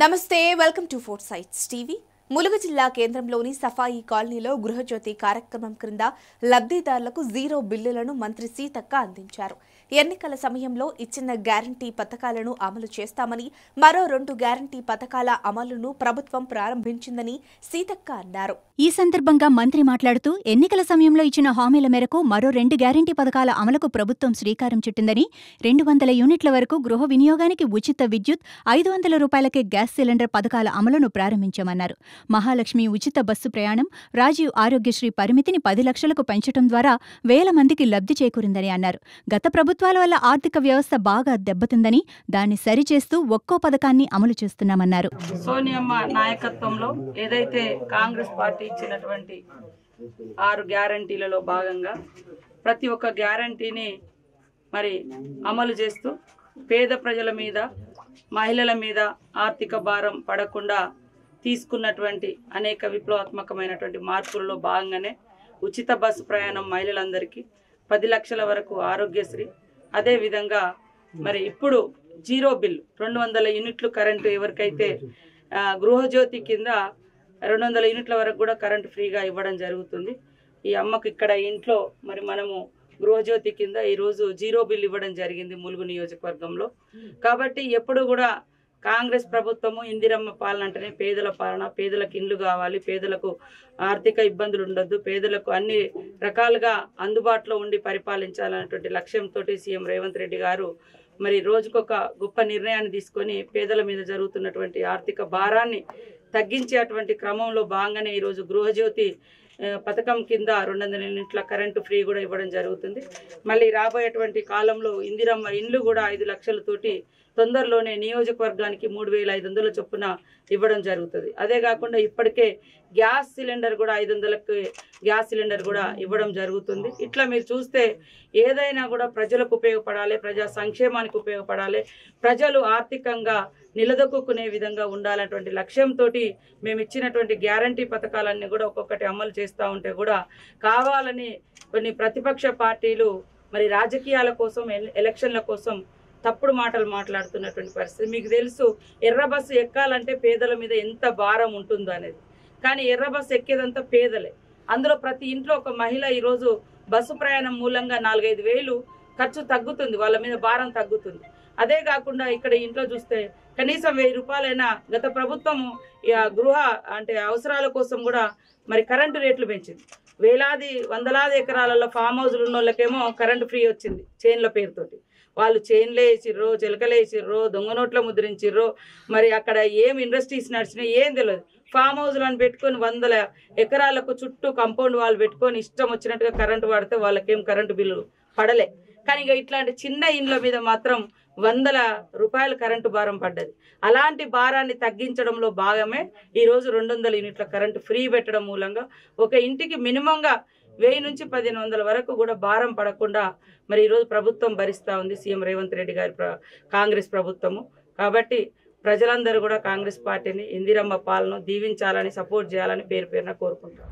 నమస్తే welcome to fort sites TV. Mulugu జిల్లా కేంద్రంలోని సఫాయి కాలనీలో గృహజ్యోతి కార్యక్రమం క్రింద లబ్ధిదారులకు జీరో బిల్లులను మంత్రి సీతక్క అందించారు. ఎన్నికల సమయంలో ఇచ్చిన గ్యారంటీ పథకాలను అమలు చేస్తామని, మరో 2 గ్యారంటీ పథకాల అమలును ప్రభుత్వం ప్రారంభించిందని సీతక్క అన్నారు. ఈ సందర్భంగా మంత్రి మాట్లాడుతూ ఎన్నికల సమయంలో ఇచ్చిన హామీల మేరకు మరో 2 గ్యారంటీ పథకాల అమలుకు ప్రభుత్వం శ్రీకారం చుట్టిందని, 200 యూనిట్ల వరకు గృహ వినియోగానికి ఉచిత విద్యుత్, 500 రూపాయలకే గ్యాస్ సిలిండర్ పథకాల అమలును ప్రారంభించామన్నారు. మహాలక్ష్మి ఉచిత బస్సు ప్రయాణం, రాజీవ్ ఆరోగ్యశ్రీ పరిమితిని 10 లక్షలకు పెంచడం ద్వారా వేల మందికి లబ్ధి చేకూరిందని అన్నారు. గత ప్రభుత్వాల వల్ల ఆర్థిక వ్యవస్థ బాగా దెబ్బతిందని, దాన్ని సరిచేస్తూ ఒక్కో పథకాన్ని అమలు చేస్తున్నామన్నారు. సోనియమ్మ నాయకత్వంలో ఏదైతే కాంగ్రెస్ పార్టీ ఇచ్చినటువంటి 6 గ్యారంటీలలో భాగంగా ప్రతి ఒక్క గ్యారంటీని మరి అమలు చేస్తూ పేద ప్రజల మీద, మహిళల మీద ఆర్థిక భారం పడకుండా తీసుకున్నటువంటి అనేక విప్లవాత్మకమైనటువంటి మార్పులలో భాగంగానే ఉచిత బస్సు ప్రయాణం మహిళలందరికీ, 10 లక్షల వరకు ఆరోగ్యశ్రీ, అదేవిధంగా మరి ఇప్పుడు జీరో బిల్ 200 యూనిట్లు కరెంటు ఎవరికైతే గృహజ్యోతి కింద 200 యూనిట్ల వరకు కూడా కరెంటు ఫ్రీగా ఇవ్వడం జరుగుతుంది. ఈ అమ్మకు ఇక్కడ ఇంట్లో మరి మనము గృహజ్యోతి కింద ఈరోజు జీరో బిల్ ఇవ్వడం జరిగింది ములుగు నియోజకవర్గంలో. కాబట్టి ఎప్పుడు కూడా కాంగ్రెస్ ప్రభుత్వము ఇందిరమ్మ పాలన అంటేనే పేదల పాలన, పేదలకు ఇండ్లు కావాలి, పేదలకు ఆర్థిక ఇబ్బందులు ఉండొద్దు, పేదలకు అన్ని రకాలుగా అందుబాటులో ఉండి పరిపాలించాలన్నటువంటి లక్ష్యంతో సీఎం రేవంత్ రెడ్డి గారు మరి రోజుకొక గొప్ప నిర్ణయాన్ని తీసుకొని పేదల మీద జరుగుతున్నటువంటి ఆర్థిక భారాన్ని తగ్గించేటువంటి క్రమంలో భాగంగానే ఈరోజు గృహజ్యోతి పథకం కింద 200 యూనిట్ల కరెంటు ఫ్రీ కూడా ఇవ్వడం జరుగుతుంది. మళ్ళీ రాబోయేటువంటి కాలంలో ఇందిరమ్మ ఇండ్లు కూడా 5 లక్షలతోటి తొందరలోనే నియోజకవర్గానికి 3500 చొప్పున ఇవ్వడం జరుగుతుంది. అదే కాకుండా ఇప్పటికే గ్యాస్ సిలిండర్ కూడా 500కి గ్యాస్ సిలిండర్ కూడా ఇవ్వడం జరుగుతుంది. ఇట్లా మీరు చూస్తే ఏదైనా కూడా ప్రజలకు ఉపయోగపడాలి, ప్రజా సంక్షేమానికి ఉపయోగపడాలి, ప్రజలు ఆర్థికంగా నిలదొక్కునే విధంగా ఉండాలన్నటువంటి లక్ష్యంతో మేము ఇచ్చినటువంటి గ్యారంటీ పథకాలన్నీ కూడా ఒక్కొక్కటి అమలు చేస్తూ ఉంటే కూడా కావాలని కొన్ని ప్రతిపక్ష పార్టీలు మరి రాజకీయాల కోసం, ఎలక్షన్ల కోసం తప్పుడు మాటలు మాట్లాడుతున్నటువంటి పరిస్థితి. మీకు తెలుసు, ఎర్ర బస్సు ఎక్కాలంటే పేదల మీద ఎంత భారం ఉంటుందో అనేది. కానీ ఎర్ర బస్సు ఎక్కేదంతా పేదలే. అందులో ప్రతి ఇంట్లో ఒక మహిళ ఈరోజు బస్సు ప్రయాణం మూలంగా 4-5 వేలు ఖర్చు తగ్గుతుంది, వాళ్ళ మీద భారం తగ్గుతుంది. అదే కాకుండా ఇక్కడ ఇంట్లో చూస్తే కనీసం 1000 రూపాయలైనా గత ప్రభుత్వము గృహ అంటే అవసరాల కోసం కూడా మరి కరెంటు రేట్లు పెంచింది. వందలాది ఎకరాలలో ఫామ్ హౌస్లు ఉన్న వాళ్ళకేమో కరెంటు ఫ్రీ వచ్చింది చైన్ల పేరుతోటి. వాళ్ళు చైన్లు వేసిర్రో, చిలకలు వేసిర్రో, దొంగ నోట్ల ముద్రించిర్రో, మరి అక్కడ ఏం ఇండస్ట్రీస్ నడిచినాయి ఏం తెలియదు. ఫామ్ హౌస్లను పెట్టుకొని 100 ఎకరాలకు చుట్టూ కాంపౌండ్ వాళ్ళు పెట్టుకొని ఇష్టం వచ్చినట్టుగా కరెంటు వాడితే వాళ్ళకేం కరెంటు బిల్లు పడలే. కానీ ఇక ఇట్లాంటి చిన్న ఇండ్ల మీద మాత్రం 100 రూపాయల కరెంటు భారం పడ్డది. అలాంటి భారాన్ని తగ్గించడంలో భాగమే ఈరోజు 200 యూనిట్ల కరెంటు ఫ్రీ పెట్టడం మూలంగా ఒక ఇంటికి మినిమంగా 1000 నుంచి 1500 వరకు కూడా భారం పడకుండా మరి ఈరోజు ప్రభుత్వం భరిస్తూ ఉంది సీఎం రేవంత్ రెడ్డి గారి కాంగ్రెస్ ప్రభుత్వము. కాబట్టి ప్రజలందరూ కూడా కాంగ్రెస్ పార్టీని, ఇందిరమ్మ పాలన దీవించాలని, సపోర్ట్ చేయాలని పేరు పేరున కోరుకుంటారు.